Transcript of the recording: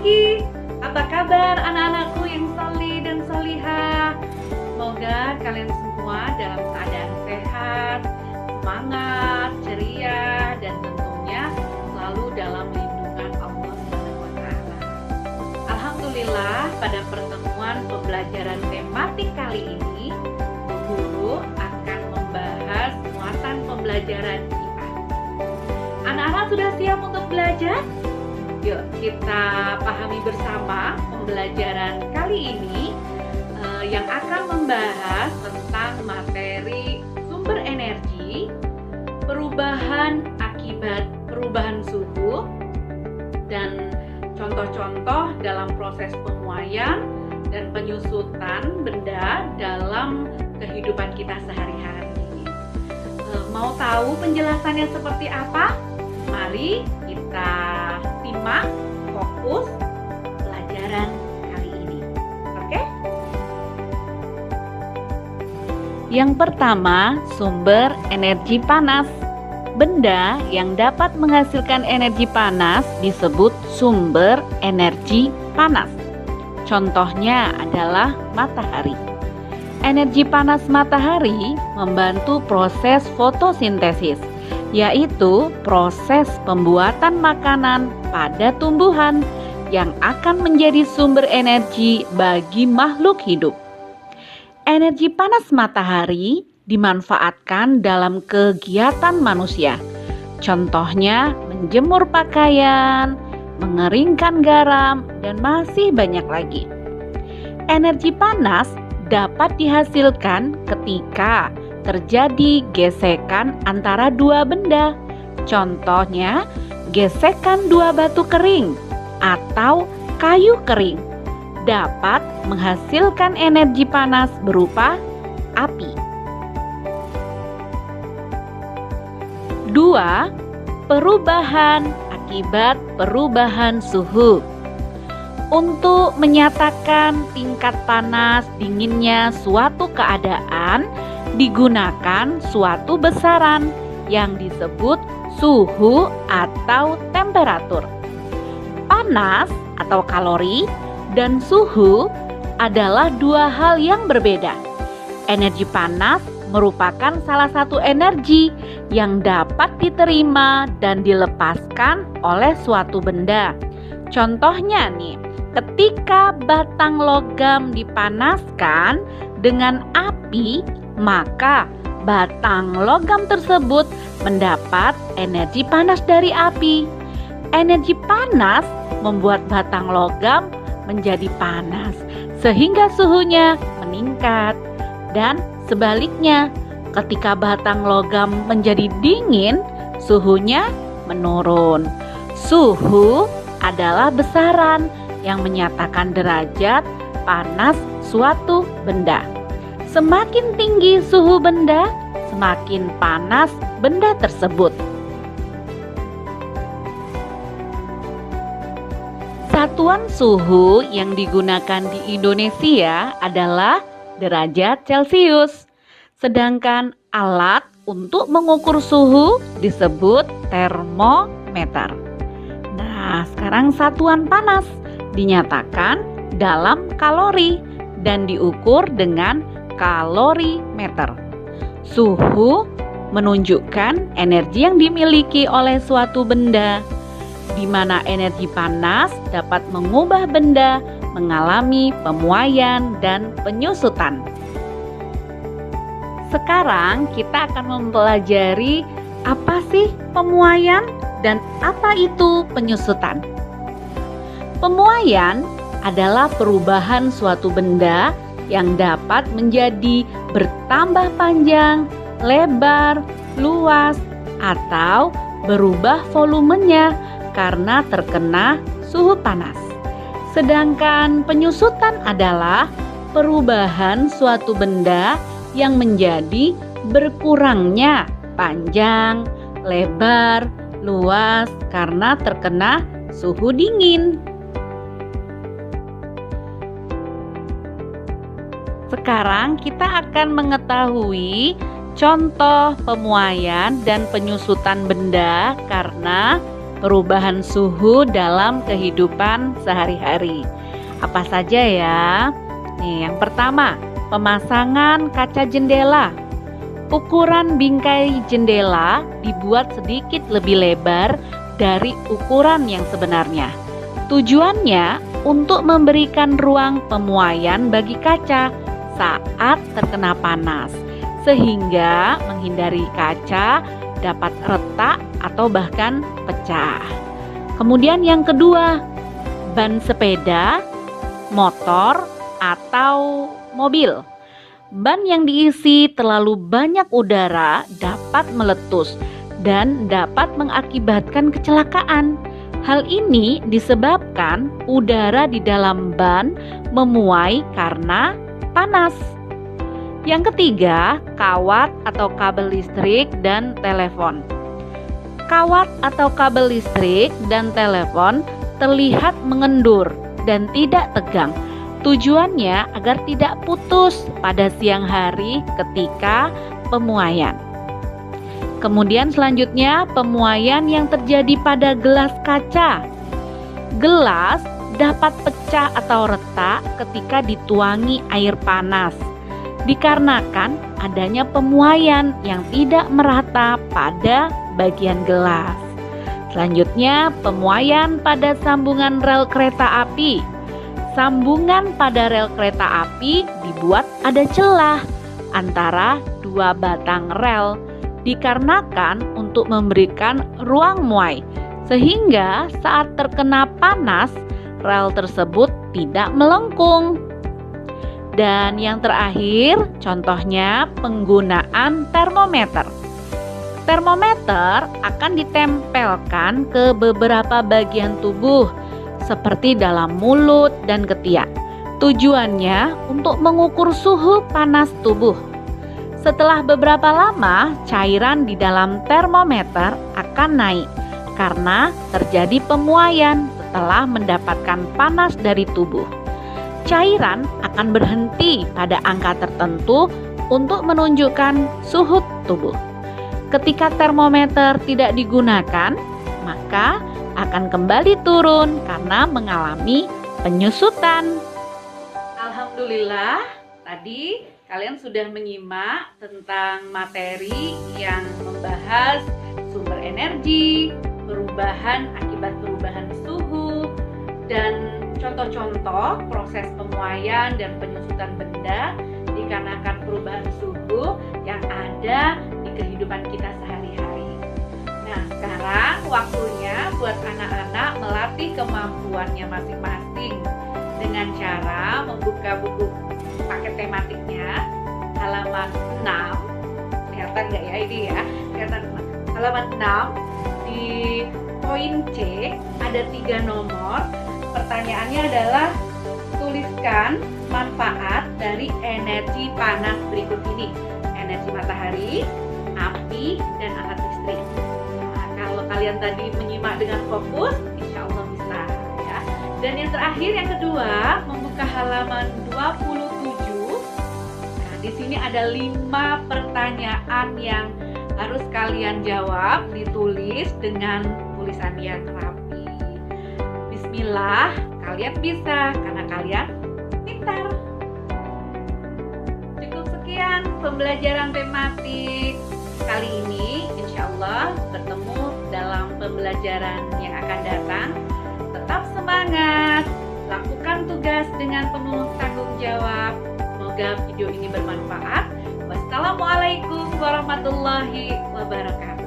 pagi. Apa kabar anak-anakku yang solih dan solihah? Semoga kalian semua dalam keadaan sehat, semangat, ceria, dan tentunya selalu dalam lindungan Allah SWT. Alhamdulillah, pada pertemuan pembelajaran tematik kali ini, Bu Guru akan membahas muatan pembelajaran IPA. Anak-anak sudah siap untuk belajar? Yuk kita pahami bersama pembelajaran kali ini yang akan membahas tentang materi sumber energi, perubahan akibat perubahan suhu, dan contoh-contoh dalam proses pemuaian dan penyusutan benda dalam kehidupan kita sehari-hari. Mau tahu penjelasannya seperti apa? Mari kita simak fokus pelajaran kali ini. Oke? Yang pertama, sumber energi panas. Benda yang dapat menghasilkan energi panas disebut sumber energi panas. Contohnya adalah matahari. Energi panas matahari membantu proses fotosintesis, yaitu proses pembuatan makanan pada tumbuhan yang akan menjadi sumber energi bagi makhluk hidup. Energi panas matahari dimanfaatkan dalam kegiatan manusia. Contohnya menjemur pakaian, mengeringkan garam, dan masih banyak lagi. Energi panas dapat dihasilkan ketika terjadi gesekan antara dua benda. Contohnya, gesekan dua batu kering atau kayu kering dapat menghasilkan energi panas berupa api. 2. Perubahan akibat perubahan suhu. Untuk menyatakan tingkat panas dinginnya suatu keadaan digunakan suatu besaran yang disebut suhu atau temperatur. Panas atau kalori dan suhu adalah dua hal yang berbeda. Energi panas merupakan salah satu energi yang dapat diterima dan dilepaskan oleh suatu benda. Contohnya nih, ketika batang logam dipanaskan dengan api, maka batang logam tersebut mendapat energi panas dari api. Energi panas membuat batang logam menjadi panas, sehingga suhunya meningkat. Dan sebaliknya, ketika batang logam menjadi dingin, suhunya menurun. Suhu adalah besaran yang menyatakan derajat panas suatu benda. Semakin tinggi suhu benda, semakin panas benda tersebut. Satuan suhu yang digunakan di Indonesia adalah derajat Celcius. Sedangkan alat untuk mengukur suhu disebut termometer. Nah, sekarang satuan panas dinyatakan dalam kalori dan diukur dengan kalorimeter. Suhu menunjukkan energi yang dimiliki oleh suatu benda, di mana energi panas dapat mengubah benda mengalami pemuaian dan penyusutan. Sekarang kita akan mempelajari apa sih pemuaian dan apa itu penyusutan. Pemuaian adalah perubahan suatu benda yang dapat menjadi bertambah panjang, lebar, luas, atau berubah volumenya karena terkena suhu panas. Sedangkan penyusutan adalah perubahan suatu benda yang menjadi berkurangnya panjang, lebar, luas karena terkena suhu dingin. Sekarang kita akan mengetahui contoh pemuaian dan penyusutan benda karena perubahan suhu dalam kehidupan sehari-hari. Apa saja ya? Nih, yang pertama, pemasangan kaca jendela. Ukuran bingkai jendela dibuat sedikit lebih lebar dari ukuran yang sebenarnya. Tujuannya untuk memberikan ruang pemuaian bagi kaca saat terkena panas, sehingga menghindari kaca dapat retak atau bahkan pecah. Kemudian yang kedua, ban sepeda, motor, atau mobil. Ban yang diisi terlalu banyak udara dapat meletus dan dapat mengakibatkan kecelakaan. Hal ini disebabkan udara di dalam ban memuai karena panas. Yang ketiga, kawat atau kabel listrik dan telepon. Kawat atau kabel listrik dan telepon terlihat mengendur dan tidak tegang. Tujuannya agar tidak putus pada siang hari ketika pemuaian. Kemudian selanjutnya, pemuaian yang terjadi pada gelas kaca. Gelas dapat pecah atau retak ketika dituangi air panas, dikarenakan adanya pemuaian yang tidak merata pada bagian gelas. Selanjutnya, pemuaian pada sambungan rel kereta api. Sambungan pada rel kereta api dibuat ada celah antara dua batang rel, dikarenakan untuk memberikan ruang muai, sehingga saat terkena panas, rel tersebut tidak melengkung. Dan yang terakhir, contohnya penggunaan termometer. Termometer akan ditempelkan ke beberapa bagian tubuh seperti dalam mulut dan ketiak. Tujuannya untuk mengukur suhu panas tubuh. Setelah beberapa lama, cairan di dalam termometer akan naik karena terjadi pemuaian setelah mendapatkan panas dari tubuh. Cairan akan berhenti pada angka tertentu untuk menunjukkan suhu tubuh. Ketika termometer tidak digunakan, maka akan kembali turun karena mengalami penyusutan. Alhamdulillah, tadi kalian sudah menyimak tentang materi yang membahas sumber energi, perubahan akibat perubahan suhu, dan contoh-contoh proses pemuaian dan penyusutan benda dikarenakan perubahan suhu yang ada di kehidupan kita sehari-hari. Nah, sekarang waktunya buat anak-anak melatih kemampuannya masing-masing dengan cara membuka buku paket tematiknya halaman 6. Kelihatan nggak ya ini ya? Kelihatan halaman 6. Di poin C ada 3 nomor. Pertanyaannya adalah tuliskan manfaat dari energi panas berikut ini. Energi matahari, api, dan alat listrik. Nah, kalau kalian tadi menyimak dengan fokus, insya Allah bisa ya. Dan yang terakhir, yang kedua, membuka halaman 27. Nah, di sini ada 5 pertanyaan yang harus kalian jawab, ditulis dengan tulisan yang rapi. Bismillah, kalian bisa karena kalian pintar. Cukup sekian pembelajaran tematik kali ini. Insya Allah bertemu dalam pembelajaran yang akan datang. Tetap semangat, lakukan tugas dengan penuh tanggung jawab. Semoga video ini bermanfaat. Wassalamualaikum warahmatullahi wabarakatuh.